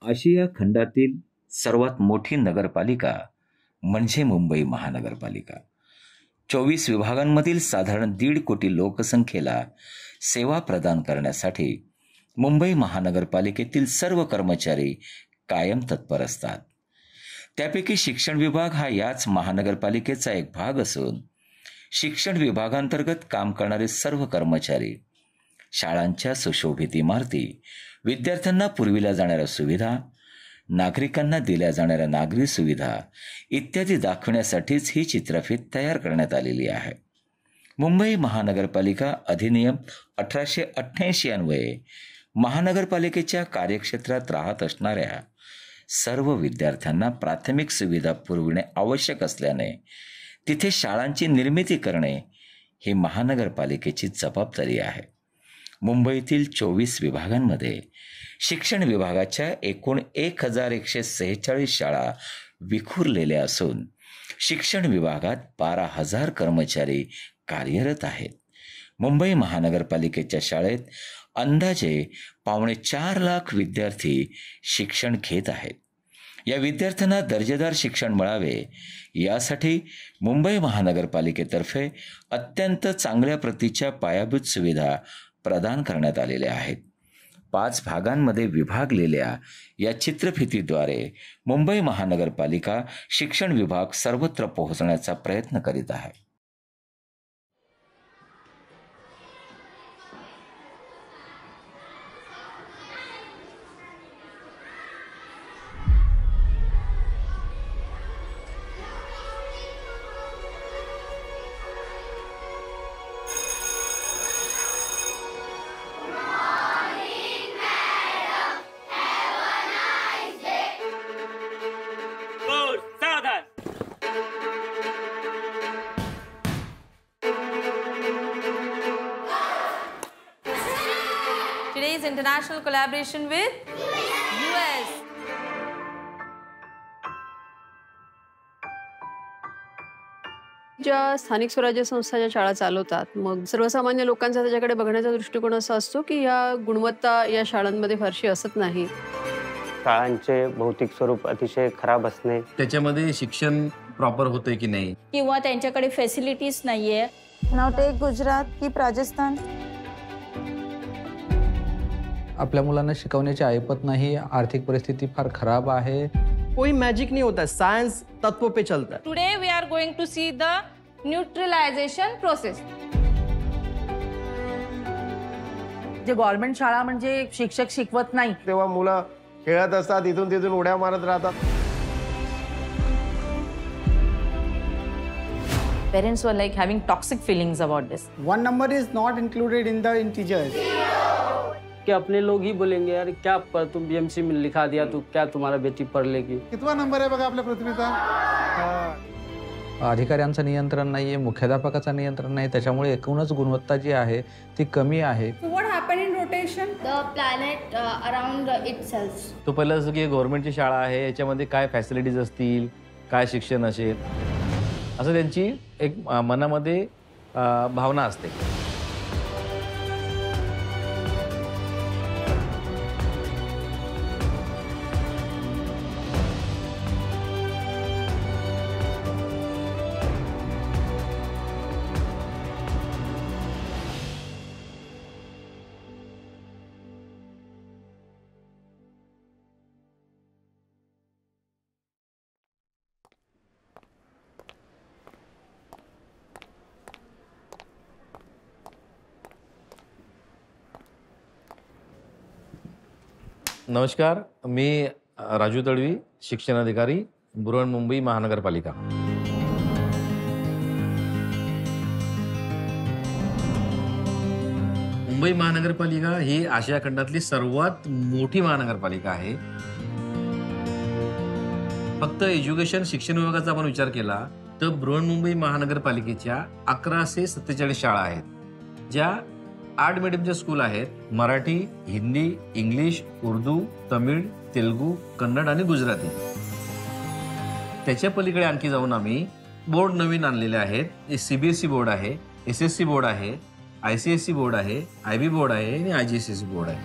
आशिया खंडातील सर्वात मोठी नगरपालिका म्हणजे मुंबई महानगरपालिका. 24 विभागांमधील साधारण 1.5 कोटी लोकसंख्येला सेवा प्रदान करण्यासाठी मुंबई महानगरपालिकेतील सर्व कर्मचारी कायम तत्पर असतात. त्यापैकी शिक्षण विभाग हा याच महानगरपालिकेचा एक भाग असून शिक्षण विभागांतर्गत काम करणारे सर्व कर्मचारी शाळांच्या सुशोभित इमारती, विद्यार्थ्यांना पुरविल्या जाणाऱ्या सुविधा, नागरिकांना दिल्या जाणाऱ्या नागरी सुविधा इत्यादी दाखवण्यासाठीच ही चित्रफीत तयार करण्यात आलेली आहे. मुंबई महानगरपालिका अधिनियम 1888 अन्वये महानगरपालिकेच्या कार्यक्षेत्रात राहत असणाऱ्या सर्व विद्यार्थ्यांना प्राथमिक सुविधा पुरविणे आवश्यक असल्याने तिथे शाळांची निर्मिती करणे ही महानगरपालिकेची जबाबदारी आहे. मुंबईतील 24 विभागांमध्ये शिक्षण विभागाच्या एकूण 1146 शाळा विखुरलेल्या असून शिक्षण विभागात 12,000 कर्मचारी कार्यरत आहेत. मुंबई महानगरपालिकेच्या शाळेत अंदाजे 4.25 लाख विद्यार्थी शिक्षण घेत आहेत. या विद्यार्थ्यांना दर्जेदार शिक्षण मिळावे यासाठी मुंबई महानगरपालिकेतर्फे अत्यंत चांगल्या प्रतीच्या पायाभूत सुविधा प्रदान करण्यात आलेल्या आहेत. 5 भागांमध्ये विभागलेल्या या चित्रफितीद्वारे मुंबई महानगरपालिका शिक्षण विभाग सर्वत्र पोहोचण्याचा प्रयत्न करीत आहे. Today's international collaboration with US. ज्या स्थानिक स्वराज्य संस्था ज्या शाळा चालवतात, मग सर्वसामान्य लोकांचा त्याच्याकडे बघण्याचा दृष्टिकोन असा असतो की या गुणवत्ता या शाळांमध्ये फारशी असत नाही. शाळांचे भौतिक स्वरूप अतिशय खराब असणे, त्याच्यामध्ये शिक्षण प्रॉपर होते की नाही, किंवा त्यांच्याकडे फॅसिलिटीज नाहीये. नाव टेक गुजरात की राजस्थान. आपल्या मुलांना शिकवण्याची ऐपत नाही, आर्थिक परिस्थिती फार खराब आहे. कोई मैजिक नहीं होता है, साइंस तत्वों पे चलता है. Today we are going to see the neutralization process. जे गव्हर्नमेंट शाळा म्हणजे शिक्षक शिकवत नाही, तेव्हा मुलं खेळत असतात, इथून तिथून उड्या मारत राहतात. Parents were like having toxic feelings about this. One number is not included in the integers. कि अपने लोग ही बोलेंगे यार क्या तुम बीएमसी में लिखा दिया तो क्या तुम्हारा बेटी पढ़ लेगी. कितवा नंबर आहे बघा आपल्या पृथ्वीचा. अधिकाऱ्यांचं नियंत्रण नाहीये, मुख्याध्यापकाचं नियंत्रण नाही, त्याच्यामुळे एकूणच गुणवत्ता जी आहे ती कमी आहे. What happened in rotation? The planet around itself. तो पहिलं जसं की गव्हर्नमेंटची शाळा आहे, याच्यामध्ये काय फॅसिलिटीज असतील, काय शिक्षण असेल, असं त्यांची एक मनामध्ये भावना असते. नमस्कार, मी राजू तडवी, शिक्षण अधिकारी, बृहन्मुंबई महानगरपालिका. मुंबई महानगरपालिका ही आशिया खंडातली सर्वात मोठी महानगरपालिका आहे. फक्त एज्युकेशन शिक्षण विभागाचा आपण विचार केला तर बृहन्मुंबई महानगरपालिकेच्या 1147 शाळा आहेत, ज्या 8 मीडियमच्या स्कूल आहेत. मराठी, हिंदी, इंग्लिश, उर्दू, तमिळ, तेलुगू, कन्नड आणि गुजराती. त्याच्या पलीकडे आणखी जाऊन आम्ही बोर्ड नवीन आणलेले आहेत. CBSE बोर्ड आहे, SSC बोर्ड आहे, ICSE बोर्ड आहे, IB बोर्ड आहे आणि IGCSE बोर्ड आहे.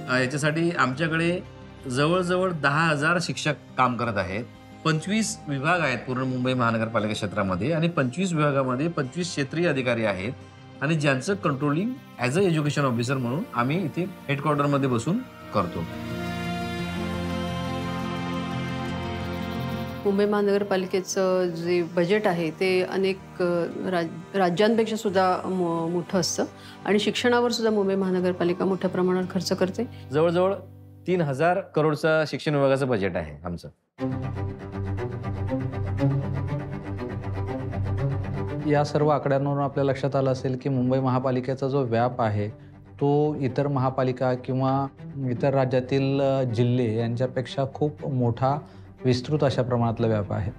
याच्यासाठी आमच्याकडे जवळजवळ 10,000 शिक्षक काम करत आहेत. 25 विभाग आहेत पूर्ण मुंबई महानगरपालिका क्षेत्रामध्ये आणि 25 विभागामध्ये 25 क्षेत्रीय अधिकारी आहेत आणि ज्यांचं controlling as a education officer म्हणून आम्ही इथे हेडक्वार्टरमध्ये बसून करतो. मुंबई महानगरपालिकेचं जे बजेट आहे ते अनेक राज्यांपेक्षा सुद्धा मोठं असतं आणि शिक्षणावर सुद्धा मुंबई महानगरपालिका मोठ्या प्रमाणात खर्च करते. जवळजवळ 3,000 करोडचं शिक्षण विभागाचं बजेट आहे आमचं. या सर्व आकड्यांवरून आपल्या लक्षात आलं असेल की मुंबई महापालिकेचा जो व्याप आहे तो इतर महापालिका किंवा इतर राज्यातील जिल्हे यांच्यापेक्षा खूप मोठा विस्तृत अशा प्रमाणातला व्याप आहे.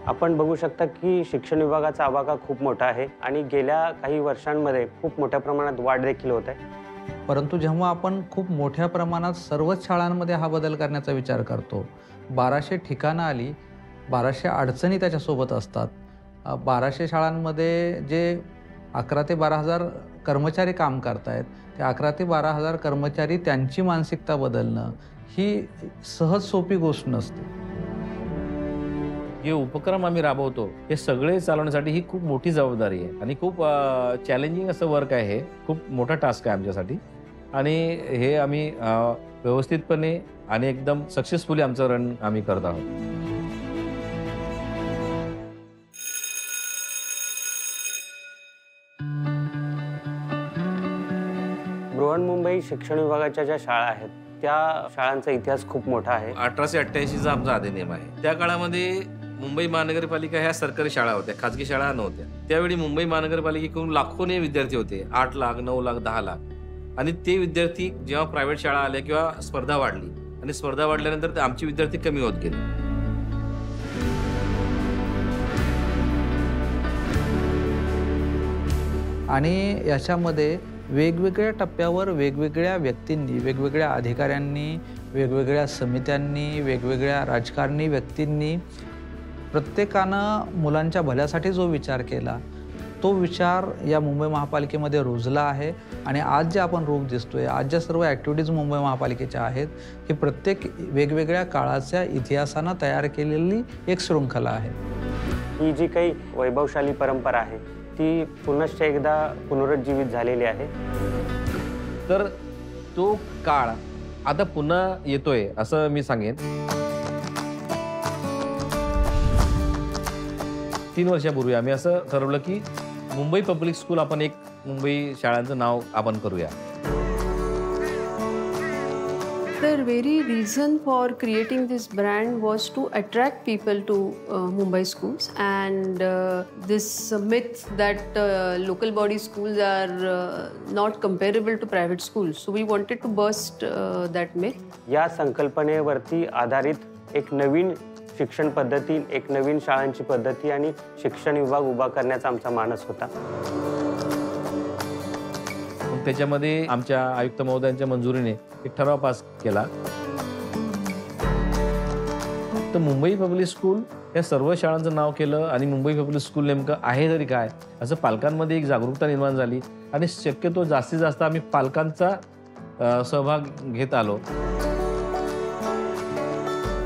आपण बघू शकता की शिक्षण विभागाचा आवाका खूप मोठा आहे आणि गेल्या काही वर्षांमध्ये खूप मोठ्या प्रमाणात वाढ देखील होत आहे. परंतु जेव्हा आपण खूप मोठ्या प्रमाणात सर्वच शाळांमध्ये हा बदल करण्याचा विचार करतो, 1200 ठिकाणं आली, 1200 अडचणी त्याच्यासोबत असतात. 1200 शाळांमध्ये जे 11 ते 12,000 कर्मचारी काम करत आहेत, ते 11 ते 12,000 कर्मचारी त्यांची मानसिकता बदलणं ही सहज सोपी गोष्ट नसते. हे उपक्रम आम्ही राबवतो हे सगळे चालवण्यासाठी ही खूप मोठी जबाबदारी आहे आणि खूप चॅलेंजिंग असं वर्क आहे. हे खूप मोठा टास्क आहे आमच्यासाठी आणि हे आम्ही व्यवस्थितपणे आणि एकदम सक्सेसफुली आमचं रन आम्ही करत आहोत. बृहन्मुंबई शिक्षण विभागाच्या ज्या शाळा आहेत त्या शाळांचा इतिहास खूप मोठा आहे. 1888चा आमचा अधिनियम आहे. त्या काळामध्ये मुंबई महानगरपालिका ह्या सरकारी शाळा होत्या, खाजगी शाळा नव्हत्या. त्यावेळी मुंबई महानगरपालिकेकडून लाखोने विद्यार्थी होते, 8 लाख 9 लाख 10 लाख. आणि ते विद्यार्थी जेव्हा प्रायव्हेट शाळा आल्या किंवा स्पर्धा वाढली आणि स्पर्धा वाढल्यानंतर आमचे विद्यार्थी कमी होत गेले. आणि याच्यामध्ये वेगवेगळ्या टप्प्यावर वेगवेगळ्या व्यक्तींनी, वेगवेगळ्या अधिकाऱ्यांनी, वेगवेगळ्या समित्यांनी, वेगवेगळ्या राजकारणी व्यक्तींनी प्रत्येकानं मुलांच्या भल्यासाठी जो विचार केला तो विचार या मुंबई महापालिकेमध्ये रुजला आहे. आणि आज जे आपण रूप दिसतोय, आज ज्या सर्व ॲक्टिव्हिटीज मुंबई महापालिकेच्या आहेत, ही प्रत्येक वेगवेगळ्या काळाच्या इतिहासानं तयार केलेली एक शृंखला आहे. ही जी काही वैभवशाली परंपरा आहे ती पुनश्च एकदा पुनरुज्जीवित झालेली आहे. तर तो काळ आता पुन्हा येतोय असं मी सांगेन. 3 वर्षापूर्वी आम्ही असं ठरवलं की मुंबई पब्लिक स्कूल आपण एक मुंबई शाळांचं नाव आपण करूया. The very reason for creating this brand was to attract people to Mumbai schools, and this myth that local body schools are not comparable to private schools. So we wanted to burst that myth. या संकल्पनेवरती आधारित एक नवीन शिक्षण पद्धती, एक नवीन शाळांची पद्धती आणि शिक्षण विभाग उभा करण्याचा आमचा मानस होता. त्याच्यामध्ये आमच्या आयुक्त महोदयांच्या मंजुरीने एक ठराव पास केला. तर मुंबई पब्लिक स्कूल या सर्व शाळांचं नाव केलं आणि मुंबई पब्लिक स्कूल नेमकं आहे तरी काय असं पालकांमध्ये एक जागरूकता निर्माण झाली आणि शक्यतो जास्तीत जास्त आम्ही पालकांचा सहभाग घेत आलो.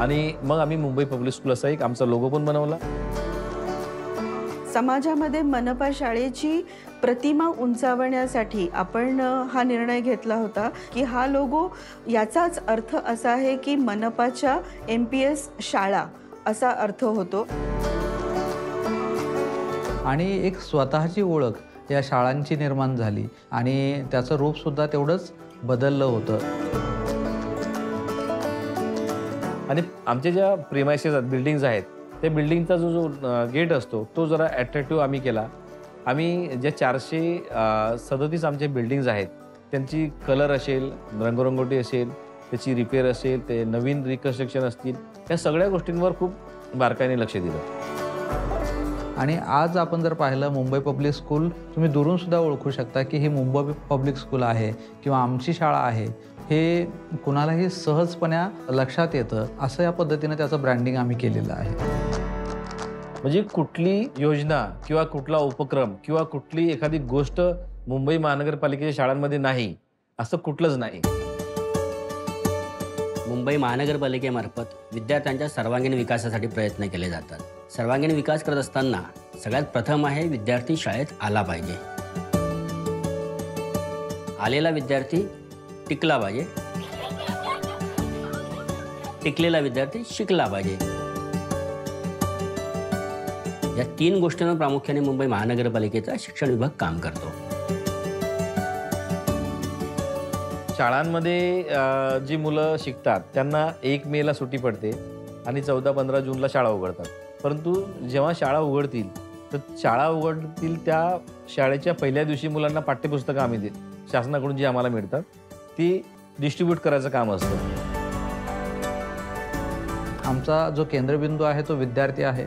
आणि मग आम्ही मुंबई पब्लिक स्कूल असा एक आमचा लोगो पण बनवला. समाजामध्ये मनपा शाळेची प्रतिमा उंचावण्यासाठी आपण हा निर्णय घेतला होता की हा लोगो याचाच अर्थ असा आहे की मनपाच्या MPS शाळा असा अर्थ होतो. आणि एक स्वतःची ओळख या शाळांची निर्माण झाली आणि त्याचं रूपसुद्धा तेवढंच बदललं होतं. आणि आमच्या ज्या प्रिमायसेस आहेत, बिल्डिंग्ज आहेत, त्या बिल्डिंगचा जो गेट असतो तो जरा ॲट्रॅक्टिव्ह आम्ही केला. आम्ही ज्या 437 आमच्या बिल्डिंग्ज आहेत त्यांची कलर असेल, रंगरंगोटी असेल, त्याची रिपेअर असेल, ते नवीन रिकन्स्ट्रक्शन असतील, या सगळ्या गोष्टींवर खूप बारकाईने लक्ष दिलं. आणि आज आपण जर पाहिलं मुंबई पब्लिक स्कूल, तुम्ही दुरून सुद्धा ओळखू शकता की ही मुंबई पब्लिक स्कूल आहे किंवा आमची शाळा आहे, हे कुणालाही सहजपणे लक्षात येतं. असं या पद्धतीने त्याचं ब्रँडिंग आम्ही केलेलं आहे. म्हणजे कुठली योजना किंवा कुठला उपक्रम किंवा कुठली एखादी गोष्ट मुंबई महानगरपालिकेच्या शाळांमध्ये नाही असं कुठलंच नाही. मुंबई महानगरपालिकेमार्फत विद्यार्थ्यांच्या सर्वांगीण विकासासाठी प्रयत्न केले जातात. सर्वांगीण विकास करत असताना सगळ्यात प्रथम आहे विद्यार्थी शाळेत आला पाहिजे. आलेला विद्यार्थी टिकला पाहिजे, टिकलेला विद्यार्थी शिकला पाहिजे. या 3 गोष्टींवर प्रामुख्याने मुंबई महानगरपालिकेचा शिक्षण विभाग काम करतो. शाळांमध्ये जी मुलं शिकतात त्यांना 1 मेला सुट्टी पडते आणि 14-15 जूनला शाळा उघडतात. परंतु जेव्हा शाळा उघडतील तर शाळा उघडतील त्या शाळेच्या पहिल्या दिवशी मुलांना पाठ्यपुस्तकं आम्ही शासनाकडून जी आम्हाला मिळतात ती डिस्ट्रीब्यूट करायचं काम असतं. आमचा जो केंद्रबिंदू आहे तो विद्यार्थी आहे.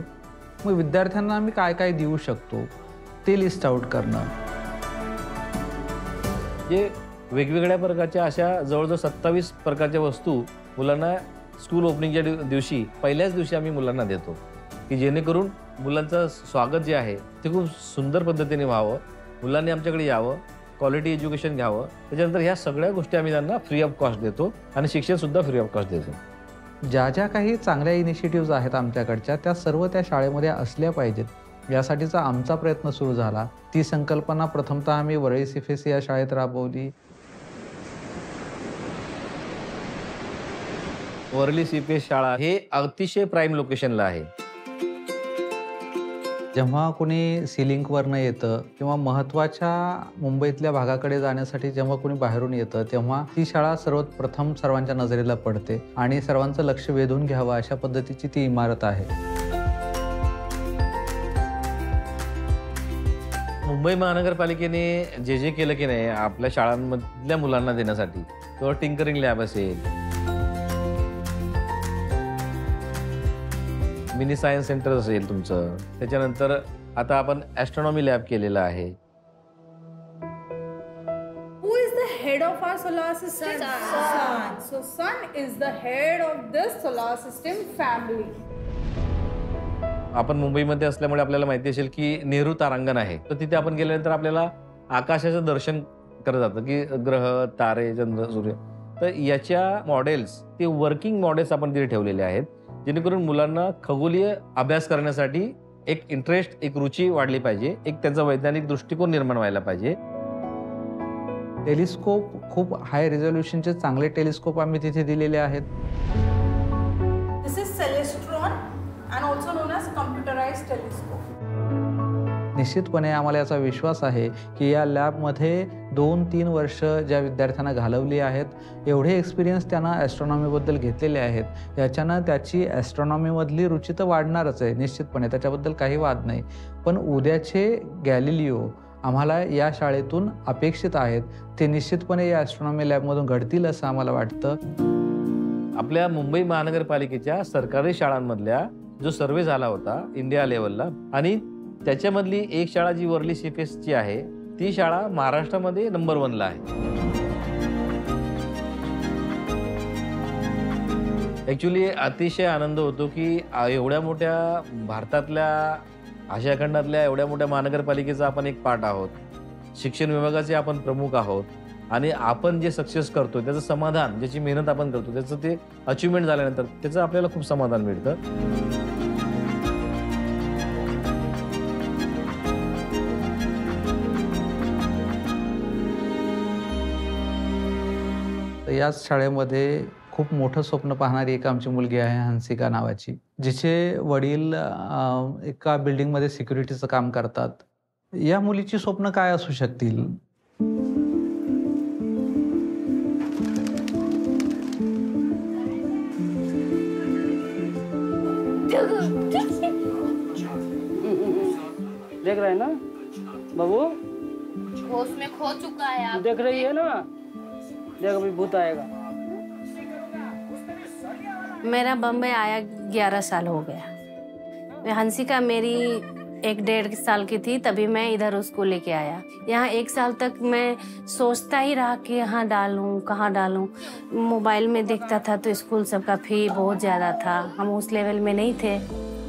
मग विद्यार्थ्यांना आम्ही काय काय देऊ शकतो ते लिस्ट आउट करणं. जे वेगवेगळ्या प्रकारच्या अशा जवळजवळ 27 प्रकारच्या वस्तू मुलांना स्कूल ओपनिंगच्या दिवशी पहिल्याच दिवशी आम्ही मुलांना देतो की जेणेकरून मुलांचं स्वागत जे आहे ते खूप सुंदर पद्धतीने व्हावं, मुलांनी आमच्याकडे यावं, क्वालिटी एज्युकेशन घ्यावं. त्याच्यानंतर ह्या सगळ्या गोष्टी आम्ही त्यांना फ्री ऑफ कॉस्ट देतो आणि शिक्षणसुद्धा फ्री ऑफ कॉस्ट देतो. ज्या ज्या काही चांगल्या इनिशिएटिव्ज आहेत आमच्याकडच्या त्या सर्व त्या शाळेमध्ये असल्या पाहिजेत, यासाठीचा आमचा प्रयत्न सुरू झाला. ती संकल्पना प्रथमतः आम्ही वरळी CFSC या शाळेत राबवली. वरळी CFS शाळा हे अतिशय प्राईम लोकेशनला आहे. जेव्हा कोणी सीलिंकवरनं येतं किंवा महत्त्वाच्या मुंबईतल्या भागाकडे जाण्यासाठी जेव्हा कोणी बाहेरून येतं तेव्हा ती शाळा सर्वात प्रथम सर्वांच्या नजरेला पडते आणि सर्वांचं लक्ष वेधून घ्यावं अशा पद्धतीची ती इमारत आहे. मुंबई महानगरपालिकेने जे केलं की नाही आपल्या शाळांमधल्या मुलांना देण्यासाठी, किंवा टिंकरिंग लॅब असेल, मिनी सायन्स सेंटर असेल तुमचं, त्याच्यानंतर आता आपण ॲस्ट्रॉनॉमी लॅब केलेला आहे. Who is the head of our solar system? Sun. So Sun is the head of this solar system family. आपण मुंबईमध्ये असल्यामुळे आपल्याला माहिती असेल की नेहरू तारांगण आहे. तर तिथे आपण गेल्यानंतर आपल्याला आकाशाचं दर्शन करत जातं की ग्रह, तारे, चंद्र, सूर्य. तर याच्या मॉडेल्स ते वर्किंग मॉडेल्स आपण तिथे ठेवलेले आहेत जेणेकरून मुलांना खगोलीय अभ्यास करण्यासाठी एक इंटरेस्ट, एक रुची वाढली पाहिजे, एक त्यांचा वैज्ञानिक दृष्टिकोन निर्माण व्हायला पाहिजे. टेलिस्कोप, खूप हाय रिझोल्युशनचे चांगले टेलिस्कोप आम्ही तिथे दिलेले आहेत. This is Celestron and also known as computerized telescope. निश्चितपणे आम्हाला याचा विश्वास आहे की या लॅबमध्ये 2-3 वर्ष ज्या विद्यार्थ्यांना घालवली आहेत, एवढे एक्सपिरियन्स त्यांना ॲस्ट्रॉनॉमीबद्दल घेतलेले आहेत, याच्यानं त्याची ॲस्ट्रॉनॉमीमधली रुची तर वाढणारच आहे निश्चितपणे, त्याच्याबद्दल काही वाद नाही. पण उद्याचे गॅलिलिओ आम्हाला या शाळेतून अपेक्षित आहेत. ते निश्चितपणे या ॲस्ट्रॉनॉमी लॅबमधून घडतील असं आम्हाला वाटतं. आपल्या मुंबई महानगरपालिकेच्या सरकारी शाळांमधल्या जो सर्वे झाला होता इंडिया लेवलला, आणि त्याच्यामधली एक शाळा जी वरळी CFSची आहे ती शाळा महाराष्ट्रामध्ये नंबर 1ला आहे. ॲक्च्युली अतिशय आनंद होतो की एवढ्या मोठ्या भारतातल्या, आशिया खंडातल्या एवढ्या मोठ्या महानगरपालिकेचा आपण एक पार्ट आहोत, शिक्षण विभागाचे आपण प्रमुख आहोत, आणि आपण जे सक्सेस करतो त्याचं समाधान, ज्याची मेहनत आपण करतो त्याचं ते अचिव्हमेंट झाल्यानंतर त्याचं आपल्याला खूप समाधान मिळतं. याच शाळेमध्ये खूप मोठं स्वप्न पाहणारी एक आमची मुलगी आहे, हंसिका नावाची, जिचे वडील एका बिल्डिंगमध्ये सिक्युरिटीचं काम करतात. या मुलीची स्वप्न काय असू शकतील? देख रहे हैं ना बाबू, होश में खो चुका है आप. देख रही है ना, देख अभी भूत आएगा. मेरा बम्बई आया 11 साल हो गया. मैं हंसिका मेरी 1-1.5 साल की थी तभी मैं इधर उसको लेके आया. यहाँ 1 साल तक मैं सोचता ही रहा कि यहाँ डालूँ, कहाँ डालूँ. मोबाइल में देखता था तो स्कूल सबका फी बहुत ज़्यादा था, हम उस लेवल में नहीं थे.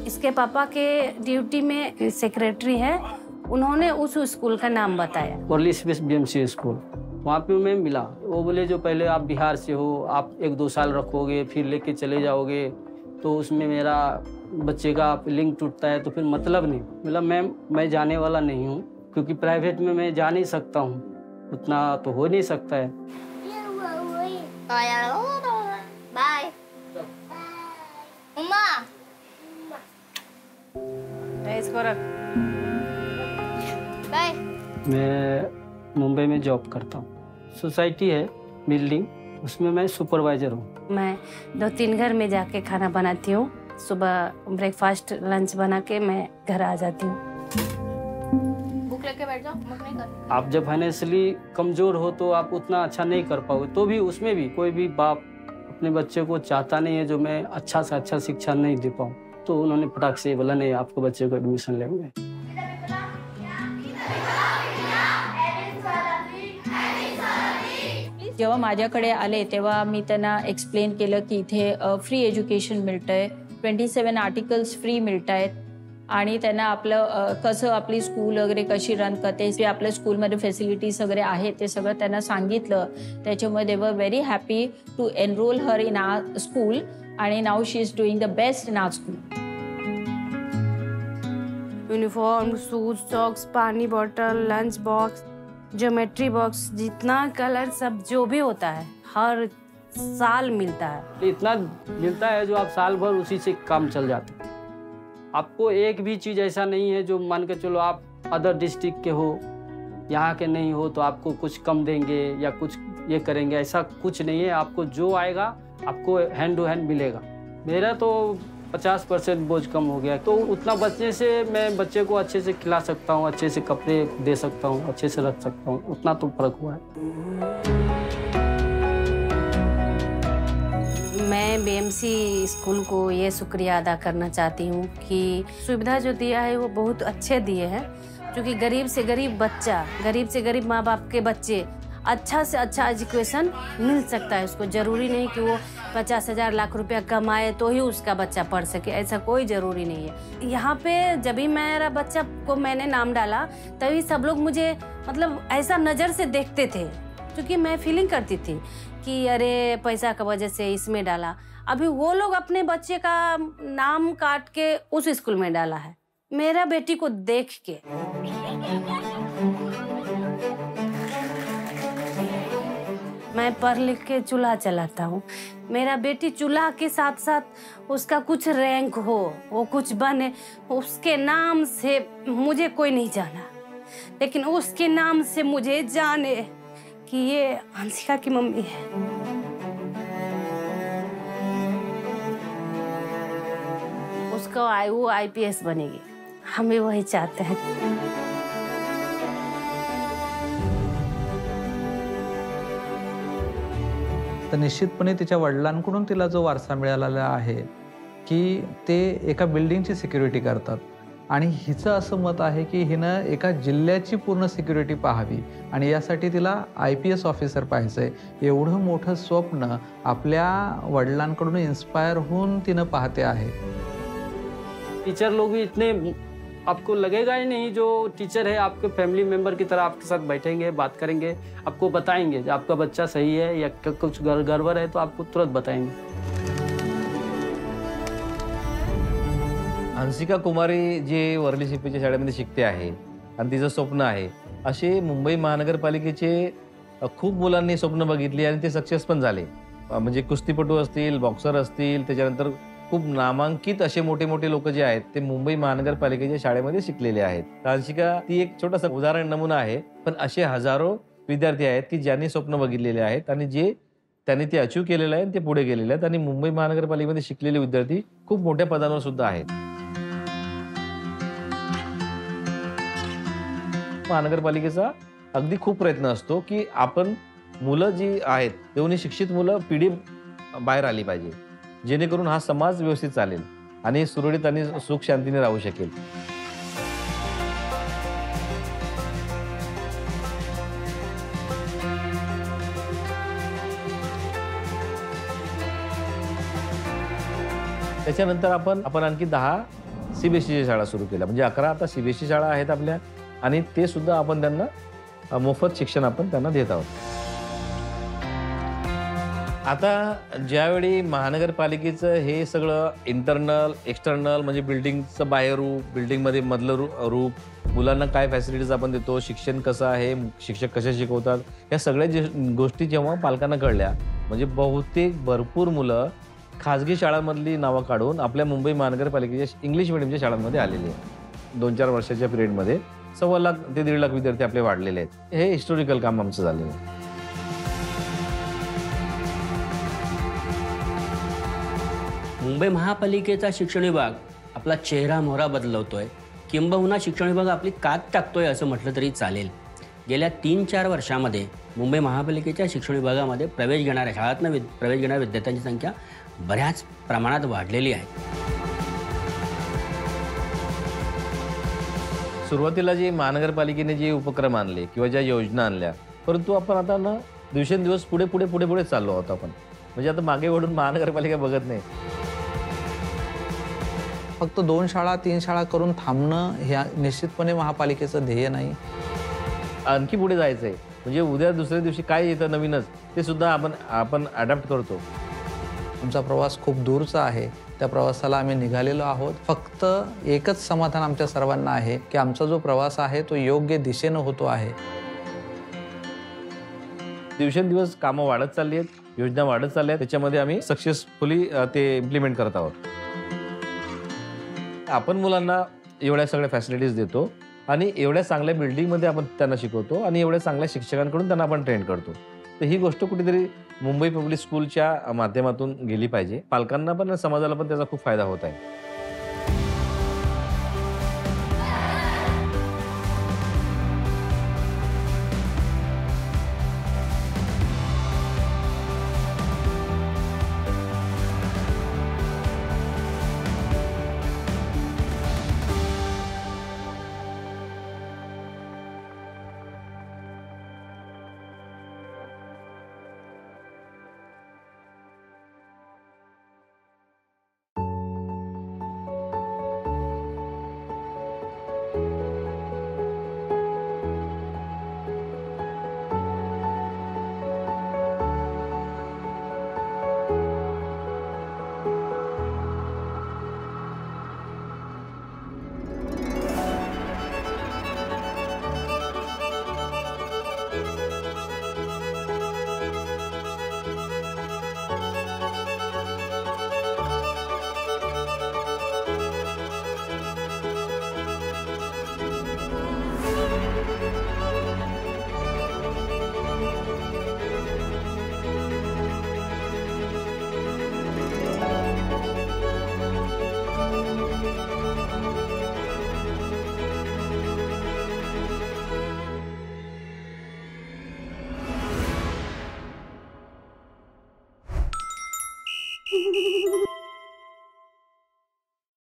इसके पापा के ड्यूटी में सेक्रेटरी है, उन्होंने उस स्कूल का नाम बताया, वरळी CFS BMC स्कूल. वहाँ पे मैं मिला। वो बोले जो पहले आप बिहार से हो, आप 1-2 साल रखोगे फिर लेके चले जाओगे, तो उसमें मेरा बच्चे का लिंक टूटता है, तो फिर मतलब नहीं। बोला मैम मैं जाने वाला नहीं हूँ, क्योंकि प्राइवेट में मैं जा नहीं सकता हूँ, उतना तो हो नहीं सकता है। बाय मम्मा। इसको रख। बाय। मैं मुंबई में जॉब करता हूँ। सोसाइटी है बिल्डिंग, उसमें मैं सुपरवाइजर हूँ। मैं 2-3 घर में जाके खाना बनाती हूँ। सुबह ब्रेकफास्ट लंच बना के मैं घर आ जाती हूँ। बुक लेके बैठ जाओ, बुक नहीं कर। आप जब फाइनेंशियली कमजोर हो तो आप उतना अच्छा नहीं कर पाओगे, तो भी उसमें भी कोई भी बाप अपने बच्चे को चाहता नहीं है जो मैं अच्छा से अच्छा शिक्षा नहीं दे पाऊँ, तो उन्होंने फटाक से बोला नहीं आपको बच्चे को एडमिशन लेंगे। जेव्हा माझ्याकडे आले तेव्हा मी त्यांना एक्सप्लेन केलं की इथे फ्री एज्युकेशन मिळतंय, 27 आर्टिकल्स फ्री मिळत आहेत आणि त्यांना आपलं कसं आपली स्कूल वगैरे कशी रन करते, जे आपल्या स्कूलमध्ये फॅसिलिटीज वगैरे आहेत ते सगळं त्यांना सांगितलं। त्याच्यामध्ये were very happy to enrol her in our school आणि now she is doing the best in our school. Uniform, shoes, socks, पानी bottle, lunch box, geometry box, जितना कलर सब जो भी होता है हर साल मिलता है। इतना मिलता है जो आप साल भर उसी से काम चल जाते हैं। आपको एक भी चीज़ ऐसा नहीं है जो मान के चलो आप अदर डिस्ट्रिक्ट के हो, यहाँ के नहीं हो तो आपको कुछ कम देंगे या कुछ ये करेंगे, ऐसा कुछ नहीं है। आपको जो आएगा आपको हैंड टू हैंड मिलेगा। मेरा तो 50% बोझ कम हो गया, तो उतना बचने से मैं बच्चे को अच्छे से खिला सकता हूँ, अच्छे से कपड़े दे सकता हूँ, अच्छे से रख सकता हूँ, उतना तो फर्क हुआ है। मैं बीएमसी स्कूल को ये शुक्रिया अदा करना चाहती हूँ कि सुविधा जो दिया है वो बहुत अच्छे दिए हैं, क्योंकि गरीब से गरीब बच्चा, गरीब से गरीब माँ बाप के बच्चे अच्छा से अच्छा एजुकेशन मिल सकता है। उसको ज़रूरी नहीं कि वो 50,000 लाख रुपया कमाए तो ही उसका बच्चा पढ़ सके, ऐसा कोई ज़रूरी नहीं है। यहाँ पे जब भी मेरा बच्चा को मैंने नाम डाला तभी सब लोग मुझे मतलब ऐसा नज़र से देखते थे, क्योंकि मैं फीलिंग करती थी कि अरे पैसा का वजह से इसमें डाला। अभी वो लोग अपने बच्चे का नाम काट के उस स्कूल में डाला है, मेरा बेटी को देख के। मैं पढ़ लिख के चूल्हा चलाता हूँ, मेरा बेटी चूल्हा के साथ साथ उसका कुछ रैंक हो, वो कुछ बने, उसके नाम से मुझे कोई नहीं जाना, लेकिन उसके नाम से मुझे जाने कि ये हंसिका की मम्मी है। उसको वो IPS बनेगी, हम भी वही चाहते हैं। तर निश्चितपणे तिच्या वडिलांकडून तिला जो वारसा मिळालेला आहे की ते एका बिल्डिंगची सिक्युरिटी करतात आणि हिचं असं मत आहे की हिनं एका जिल्ह्याची पूर्ण सिक्युरिटी पाहावी आणि यासाठी तिला IPS ऑफिसर पाहायचंय। एवढं मोठं स्वप्न आपल्या वडिलांकडून इन्स्पायर होऊन तिनं पाहते आहे। टीचर लोग भी इतने आपको लगेगा ही नहीं, जो टीचर है आपके फैमिली मेंबर की तरह आपके साथ बैठेंगे, बात करेंगे, आपको बताएंगे आपका बच्चा सही है या कुछ गड़बड़ है तो आपको तुरंत बताएंगे। हंसिका कुमारी जे वर्ली शिपेच्या शाळेमध्ये शिकते आहे आणि तिचं स्वप्न आहे, असे मुंबई महानगरपालिकेचे खूप मुलांनी स्वप्न बघितली आणि ते सक्सेस पण झाले। म्हणजे कुस्तीपटू असतील, बॉक्सर असतील, त्याच्यानंतर खूप नामांकित असे मोठे मोठे लोक जे आहेत ते मुंबई महानगरपालिकेच्या शाळेमध्ये शिकलेले आहेत। हंसिका ती एक छोटासा उदाहरण नमुना आहे, पण असे हजारो विद्यार्थी आहेत की ज्यांनी स्वप्न बघितलेले आहेत आणि जे त्यांनी ते अचीव केलेलं आहे, ते पुढे गेलेले आहेत आणि मुंबई महानगरपालिकेमध्ये शिकलेले विद्यार्थी खूप मोठ्या पदांवर सुद्धा आहेत। महानगरपालिकेचा अगदी खूप प्रयत्न असतो की आपण मुलं जी आहेत दोन्ही शिक्षित मुलं पिढी बाहेर आली पाहिजे, जेणेकरून हा समाज व्यवस्थित चालेल आणि सुरळीत आणि सुख शांतीने राहू शकेल। त्याच्यानंतर आपण आणखी 10 CBSE शाळा सुरू केल्या, म्हणजे 11 आता CBSE शाळा आहेत आपल्या आणि ते सुद्धा आपण त्यांना मोफत शिक्षण आपण त्यांना देत आहोत। आता ज्यावेळी महानगरपालिकेचं हे सगळं इंटरनल एक्सटर्नल म्हणजे बिल्डिंगचं बाहेर रूप, बिल्डिंगमध्ये मधलं रूप, मुलांना काय फॅसिलिटीज आपण देतो, शिक्षण कसं आहे, शिक्षक कसे शिकवतात, या सगळ्या गोष्टी जेव्हा पालकांना कळल्या, म्हणजे बहुतेक भरपूर मुलं खाजगी शाळांमधली नावं काढून आपल्या मुंबई महानगरपालिकेच्या इंग्लिश मिडियमच्या शाळांमध्ये आलेली आहे. 2-4 वर्षाच्या पिरियडमध्ये 1.25 लाख ते 1.5 लाख विद्यार्थी आपले वाढलेले आहेत. हे हिस्टोरिकल काम आमचं झालेलं आहे. मुंबई महापालिकेचा शिक्षण विभाग आपला चेहरा मोहरा बदलवतोय, किंबहुना शिक्षण विभाग आपली कात टाकतोय असं म्हटलं तरी चालेल. गेल्या 3-4 वर्षामध्ये मुंबई महापालिकेच्या शिक्षण विभागामध्ये प्रवेश घेणाऱ्या शाळांतनं प्रवेश घेणाऱ्या विद्यार्थ्यांची संख्या बऱ्याच प्रमाणात वाढलेली आहे. सुरुवातीला जे महानगरपालिकेने जे उपक्रम आणले किंवा ज्या योजना आणल्या, परंतु आपण आता ना दिवसेंदिवस पुढे चाललो आहोत आपण. म्हणजे आता मागे वळून महानगरपालिका बघत नाही. फक्त 2 शाळा 3 शाळा करून थांबणं ह्या निश्चितपणे महापालिकेचं ध्येय नाही. आणखी पुढे जायचं आहे. म्हणजे उद्या दुसऱ्या दिवशी काय येतं नवीनच ते सुद्धा आपण अडॅप्ट करतो. आमचा प्रवास खूप दूरचा आहे. त्या प्रवासाला आम्ही निघालेलो आहोत. फक्त एकच समाधान आमच्या सर्वांना आहे की आमचा जो प्रवास आहे तो योग्य दिशेनं होतो आहे. दिवसेंदिवस कामं वाढत चालली आहेत, योजना वाढत चालल्या आहेत. त्याच्यामध्ये आम्ही सक्सेसफुली ते इम्प्लिमेंट करत आहोत. आपण मुलांना एवढ्या सगळ्या फॅसिलिटीज देतो आणि एवढ्या चांगल्या बिल्डिंगमध्ये आपण त्यांना शिकवतो आणि एवढ्या चांगल्या शिक्षकांकडून त्यांना आपण ट्रेन करतो. तर ही गोष्ट कुठेतरी मुंबई पब्लिक स्कूलच्या माध्यमातून गेली पाहिजे. पालकांना पण समाजाला पण त्याचा खूप फायदा होत आहे.